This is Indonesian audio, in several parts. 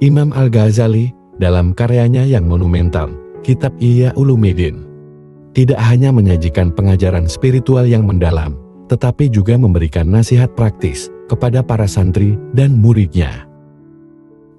Imam Al-Ghazali, dalam karyanya yang monumental, Kitab Ihya Ulumuddin, tidak hanya menyajikan pengajaran spiritual yang mendalam, tetapi juga memberikan nasihat praktis kepada para santri dan muridnya.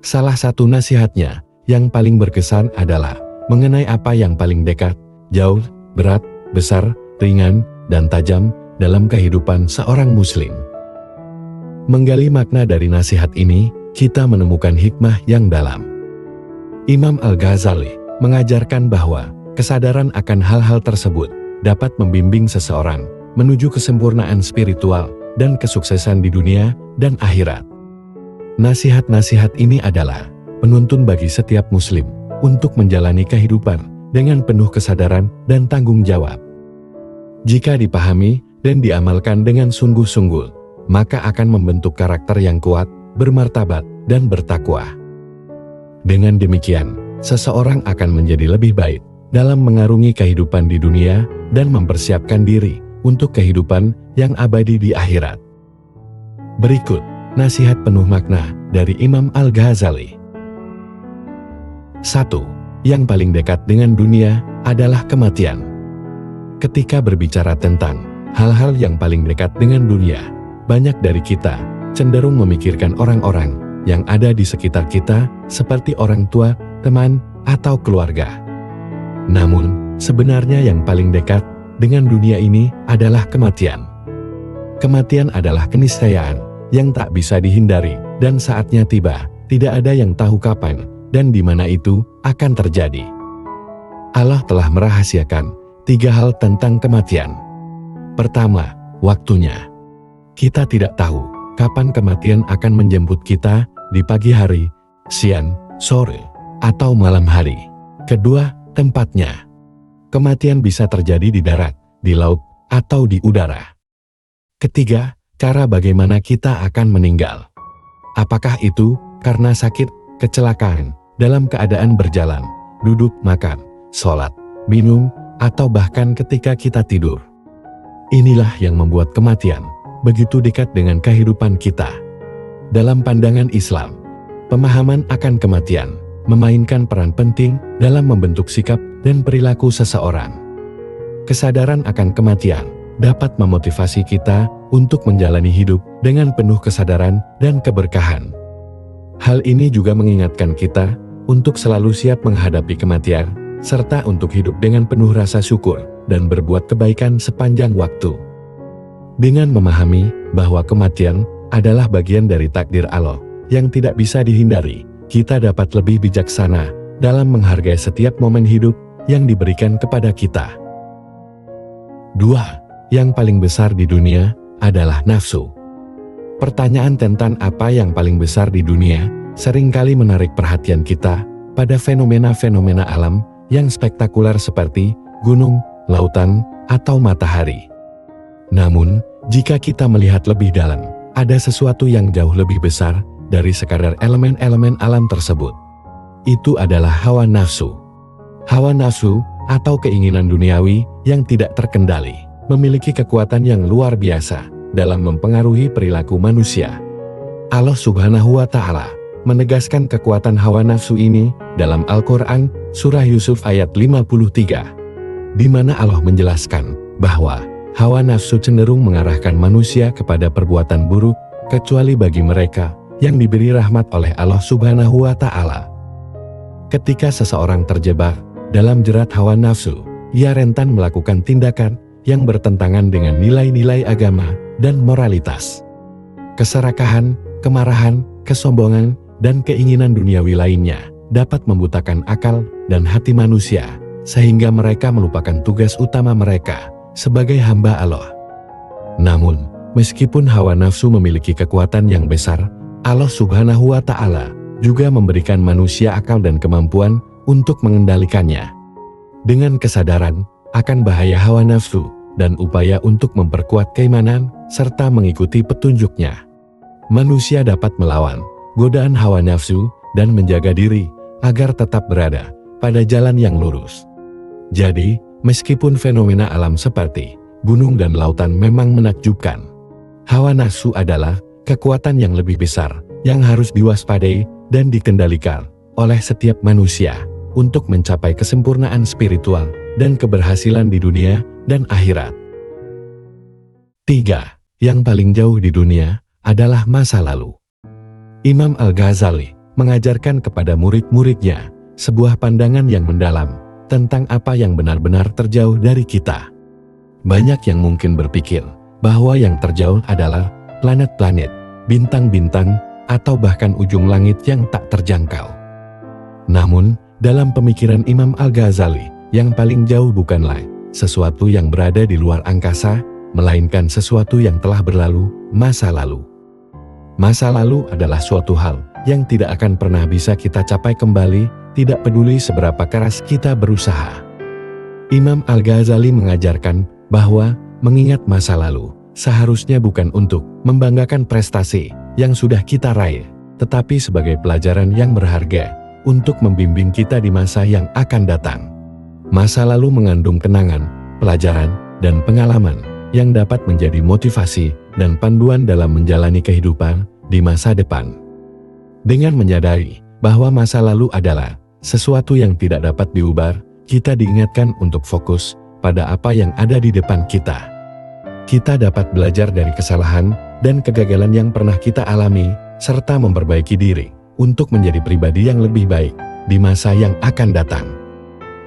Salah satu nasihatnya yang paling berkesan adalah mengenai apa yang paling dekat, jauh, berat, besar, ringan, dan tajam dalam kehidupan seorang muslim. Menggali makna dari nasihat ini, kita menemukan hikmah yang dalam. Imam Al-Ghazali mengajarkan bahwa kesadaran akan hal-hal tersebut dapat membimbing seseorang menuju kesempurnaan spiritual dan kesuksesan di dunia dan akhirat. Nasihat-nasihat ini adalah penuntun bagi setiap muslim untuk menjalani kehidupan dengan penuh kesadaran dan tanggung jawab. Jika dipahami dan diamalkan dengan sungguh-sungguh, maka akan membentuk karakter yang kuat, bermartabat, dan bertakwa. Dengan demikian, seseorang akan menjadi lebih baik dalam mengarungi kehidupan di dunia dan mempersiapkan diri untuk kehidupan yang abadi di akhirat. Berikut nasihat penuh makna dari Imam Al-Ghazali. 1. Yang paling dekat dengan dunia adalah kematian. Ketika berbicara tentang hal-hal yang paling dekat dengan dunia, banyak dari kita cenderung memikirkan orang-orang yang ada di sekitar kita seperti orang tua, teman, atau keluarga. Namun, sebenarnya yang paling dekat dengan dunia ini adalah kematian. Kematian adalah keniscayaan yang tak bisa dihindari, dan saatnya tiba, tidak ada yang tahu kapan dan di mana itu akan terjadi. Allah telah merahasiakan 3 hal tentang kematian. Pertama, waktunya. Kita tidak tahu kapan kematian akan menjemput kita, di pagi hari, siang, sore, atau malam hari. Kedua, tempatnya. Kematian bisa terjadi di darat, di laut, atau di udara. Ketiga, cara bagaimana kita akan meninggal. Apakah itu karena sakit, kecelakaan, dalam keadaan berjalan, duduk, makan, sholat, minum, atau bahkan ketika kita tidur. Inilah yang membuat kematian begitu dekat dengan kehidupan kita. Dalam pandangan Islam, pemahaman akan kematian memainkan peran penting dalam membentuk sikap dan perilaku seseorang. Kesadaran akan kematian dapat memotivasi kita untuk menjalani hidup dengan penuh kesadaran dan keberkahan. Hal ini juga mengingatkan kita untuk selalu siap menghadapi kematian, serta untuk hidup dengan penuh rasa syukur dan berbuat kebaikan sepanjang waktu. Dengan memahami bahwa kematian adalah bagian dari takdir Allah yang tidak bisa dihindari, kita dapat lebih bijaksana dalam menghargai setiap momen hidup yang diberikan kepada kita. 2. Yang paling besar di dunia adalah nafsu. Pertanyaan tentang apa yang paling besar di dunia seringkali menarik perhatian kita pada fenomena-fenomena alam yang spektakuler seperti gunung, lautan, atau matahari. Namun, jika kita melihat lebih dalam, ada sesuatu yang jauh lebih besar dari sekadar elemen-elemen alam tersebut. Itu adalah hawa nafsu. Hawa nafsu atau keinginan duniawi yang tidak terkendali memiliki kekuatan yang luar biasa dalam mempengaruhi perilaku manusia. Allah Subhanahu wa Ta'ala menegaskan kekuatan hawa nafsu ini dalam Al-Quran, Surah Yusuf ayat 53, di mana Allah menjelaskan bahwa hawa nafsu cenderung mengarahkan manusia kepada perbuatan buruk, kecuali bagi mereka yang diberi rahmat oleh Allah Subhanahu wa Ta'ala. Ketika seseorang terjebak dalam jerat hawa nafsu, ia rentan melakukan tindakan yang bertentangan dengan nilai-nilai agama dan moralitas. Keserakahan, kemarahan, kesombongan, dan keinginan duniawi lainnya dapat membutakan akal dan hati manusia, sehingga mereka melupakan tugas utama mereka sebagai hamba Allah. Namun, meskipun hawa nafsu memiliki kekuatan yang besar, Allah Subhanahu wa Ta'ala juga memberikan manusia akal dan kemampuan untuk mengendalikannya. Dengan kesadaran akan bahaya hawa nafsu dan upaya untuk memperkuat keimanan serta mengikuti petunjuknya, manusia dapat melawan godaan hawa nafsu dan menjaga diri agar tetap berada pada jalan yang lurus. Jadi, meskipun fenomena alam seperti gunung dan lautan memang menakjubkan, hawa nafsu adalah kekuatan yang lebih besar yang harus diwaspadai dan dikendalikan oleh setiap manusia untuk mencapai kesempurnaan spiritual dan keberhasilan di dunia dan akhirat. 3. Yang paling jauh di dunia adalah masa lalu. Imam Al-Ghazali mengajarkan kepada murid-muridnya sebuah pandangan yang mendalam tentang apa yang benar-benar terjauh dari kita. Banyak yang mungkin berpikir bahwa yang terjauh adalah planet-planet, bintang-bintang, atau bahkan ujung langit yang tak terjangkau. Namun, dalam pemikiran Imam Al-Ghazali, yang paling jauh bukanlah sesuatu yang berada di luar angkasa, melainkan sesuatu yang telah berlalu, masa lalu. Masa lalu adalah suatu hal yang tidak akan pernah bisa kita capai kembali, tidak peduli seberapa keras kita berusaha. Imam Al-Ghazali mengajarkan bahwa mengingat masa lalu seharusnya bukan untuk membanggakan prestasi yang sudah kita raih, tetapi sebagai pelajaran yang berharga untuk membimbing kita di masa yang akan datang. Masa lalu mengandung kenangan, pelajaran, dan pengalaman yang dapat menjadi motivasi dan panduan dalam menjalani kehidupan di masa depan. Dengan menyadari bahwa masa lalu adalah sesuatu yang tidak dapat diubah, kita diingatkan untuk fokus pada apa yang ada di depan kita. Kita dapat belajar dari kesalahan dan kegagalan yang pernah kita alami, serta memperbaiki diri untuk menjadi pribadi yang lebih baik di masa yang akan datang.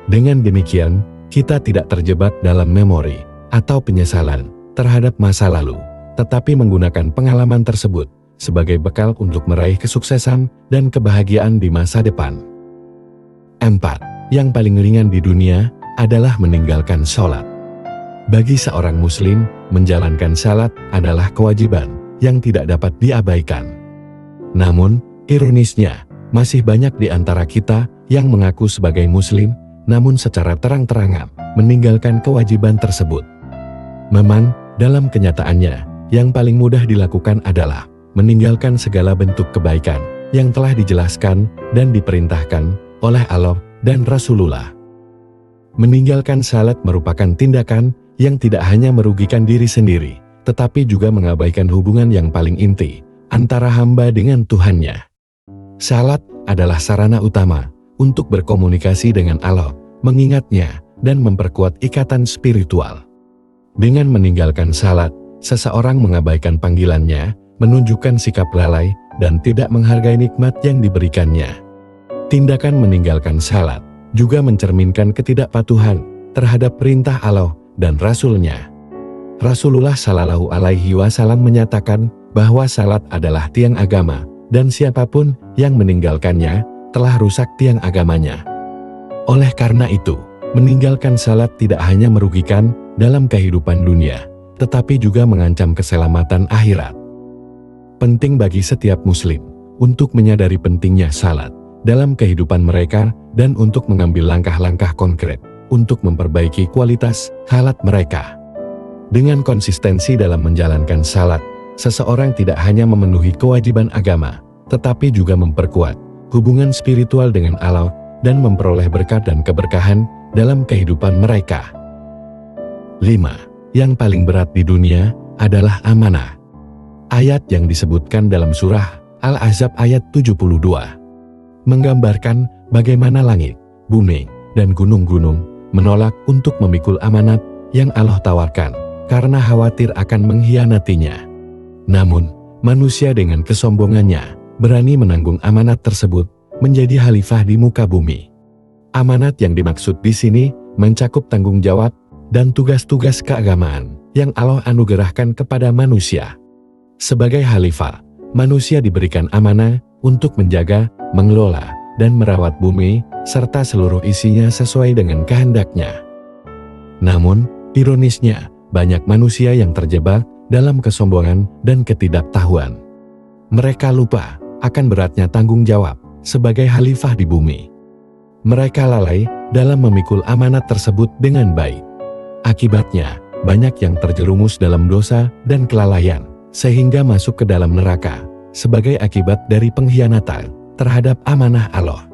Dengan demikian, kita tidak terjebak dalam memori atau penyesalan terhadap masa lalu, tetapi menggunakan pengalaman tersebut sebagai bekal untuk meraih kesuksesan dan kebahagiaan di masa depan. 4. Yang paling ringan di dunia adalah meninggalkan sholat. Bagi seorang muslim, menjalankan salat adalah kewajiban yang tidak dapat diabaikan. Namun, ironisnya, masih banyak di antara kita yang mengaku sebagai muslim, namun secara terang-terangan meninggalkan kewajiban tersebut. Memang, dalam kenyataannya, yang paling mudah dilakukan adalah meninggalkan segala bentuk kebaikan yang telah dijelaskan dan diperintahkan oleh Allah dan Rasulullah. Meninggalkan salat merupakan tindakan yang tidak hanya merugikan diri sendiri, tetapi juga mengabaikan hubungan yang paling inti antara hamba dengan Tuhannya. Salat adalah sarana utama untuk berkomunikasi dengan Allah, mengingatnya, dan memperkuat ikatan spiritual. Dengan meninggalkan salat, seseorang mengabaikan panggilannya, menunjukkan sikap lalai, dan tidak menghargai nikmat yang diberikannya. Tindakan meninggalkan salat juga mencerminkan ketidakpatuhan terhadap perintah Allah dan Rasul-Nya. Rasulullah Shallallahu Alaihi Wasallam menyatakan bahwa salat adalah tiang agama, dan siapapun yang meninggalkannya telah rusak tiang agamanya. Oleh karena itu, meninggalkan salat tidak hanya merugikan dalam kehidupan dunia, tetapi juga mengancam keselamatan akhirat. Penting bagi setiap muslim untuk menyadari pentingnya salat dalam kehidupan mereka dan untuk mengambil langkah-langkah konkret untuk memperbaiki kualitas salat mereka. Dengan konsistensi dalam menjalankan salat, seseorang tidak hanya memenuhi kewajiban agama, tetapi juga memperkuat hubungan spiritual dengan Allah dan memperoleh berkat dan keberkahan dalam kehidupan mereka. 5. Yang paling berat di dunia adalah amanah. Ayat yang disebutkan dalam surah Al-Ahzab ayat 72 menggambarkan bagaimana langit, bumi, dan gunung-gunung menolak untuk memikul amanat yang Allah tawarkan karena khawatir akan mengkhianatinya. Namun, manusia dengan kesombongannya berani menanggung amanat tersebut menjadi khalifah di muka bumi. Amanat yang dimaksud di sini mencakup tanggung jawab dan tugas-tugas keagamaan yang Allah anugerahkan kepada manusia. Sebagai khalifah, manusia diberikan amanah untuk menjaga, mengelola, dan merawat bumi, serta seluruh isinya sesuai dengan kehendaknya. Namun, ironisnya, banyak manusia yang terjebak dalam kesombongan dan ketidaktahuan. Mereka lupa akan beratnya tanggung jawab sebagai khalifah di bumi. Mereka lalai dalam memikul amanat tersebut dengan baik. Akibatnya, banyak yang terjerumus dalam dosa dan kelalaian, sehingga masuk ke dalam neraka, sebagai akibat dari pengkhianatan terhadap amanah Allah.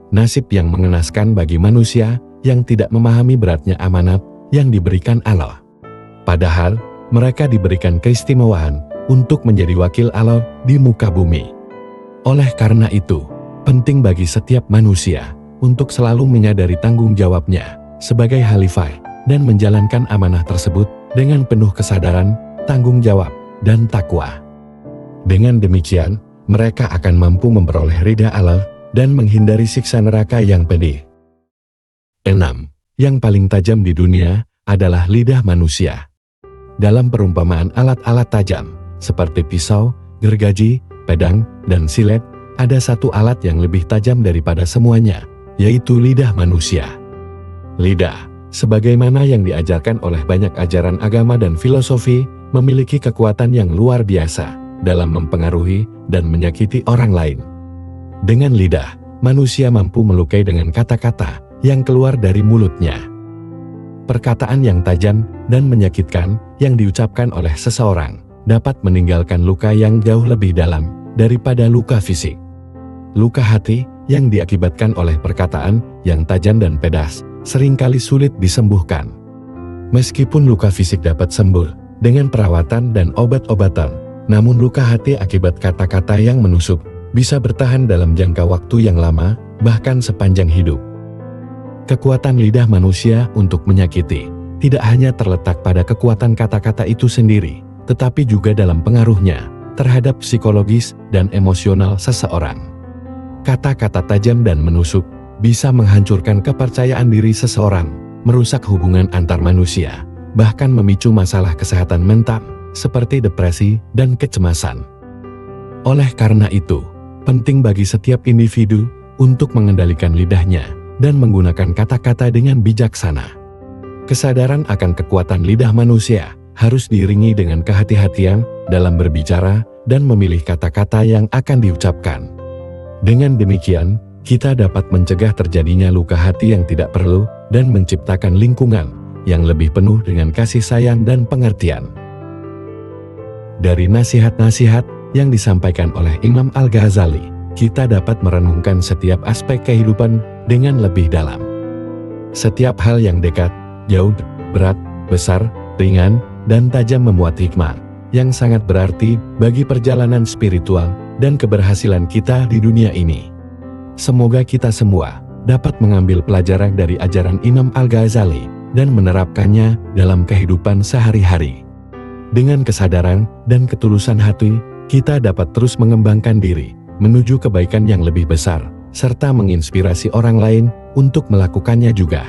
Nasib yang mengenaskan bagi manusia yang tidak memahami beratnya amanat yang diberikan Allah. Padahal, mereka diberikan keistimewaan untuk menjadi wakil Allah di muka bumi. Oleh karena itu, penting bagi setiap manusia untuk selalu menyadari tanggung jawabnya sebagai khalifah dan menjalankan amanah tersebut dengan penuh kesadaran, tanggung jawab, dan takwa. Dengan demikian, mereka akan mampu memperoleh ridha Allah dan menghindari siksa neraka yang pedih. 6. Yang paling tajam di dunia adalah lidah manusia. Dalam perumpamaan alat-alat tajam, seperti pisau, gergaji, pedang, dan silet, ada satu alat yang lebih tajam daripada semuanya, yaitu lidah manusia. Lidah, sebagaimana yang diajarkan oleh banyak ajaran agama dan filosofi, memiliki kekuatan yang luar biasa dalam mempengaruhi dan menyakiti orang lain. Dengan lidah, manusia mampu melukai dengan kata-kata yang keluar dari mulutnya. Perkataan yang tajam dan menyakitkan yang diucapkan oleh seseorang dapat meninggalkan luka yang jauh lebih dalam daripada luka fisik. Luka hati yang diakibatkan oleh perkataan yang tajam dan pedas seringkali sulit disembuhkan. Meskipun luka fisik dapat sembuh dengan perawatan dan obat-obatan, namun luka hati akibat kata-kata yang menusuk bisa bertahan dalam jangka waktu yang lama, bahkan sepanjang hidup. Kekuatan lidah manusia untuk menyakiti tidak hanya terletak pada kekuatan kata-kata itu sendiri, tetapi juga dalam pengaruhnya terhadap psikologis dan emosional seseorang. Kata-kata tajam dan menusuk bisa menghancurkan kepercayaan diri seseorang, merusak hubungan antar manusia, bahkan memicu masalah kesehatan mental seperti depresi dan kecemasan. Oleh karena itu, penting bagi setiap individu untuk mengendalikan lidahnya dan menggunakan kata-kata dengan bijaksana. Kesadaran akan kekuatan lidah manusia harus diiringi dengan kehati-hatian dalam berbicara dan memilih kata-kata yang akan diucapkan. Dengan demikian, kita dapat mencegah terjadinya luka hati yang tidak perlu dan menciptakan lingkungan yang lebih penuh dengan kasih sayang dan pengertian. Dari nasihat-nasihat yang disampaikan oleh Imam Al-Ghazali, kita dapat merenungkan setiap aspek kehidupan dengan lebih dalam. Setiap hal yang dekat, jauh, berat, besar, ringan, dan tajam memuat hikmah yang sangat berarti bagi perjalanan spiritual dan keberhasilan kita di dunia ini. Semoga kita semua dapat mengambil pelajaran dari ajaran Imam Al-Ghazali dan menerapkannya dalam kehidupan sehari-hari. Dengan kesadaran dan ketulusan hati, kita dapat terus mengembangkan diri menuju kebaikan yang lebih besar, serta menginspirasi orang lain untuk melakukannya juga.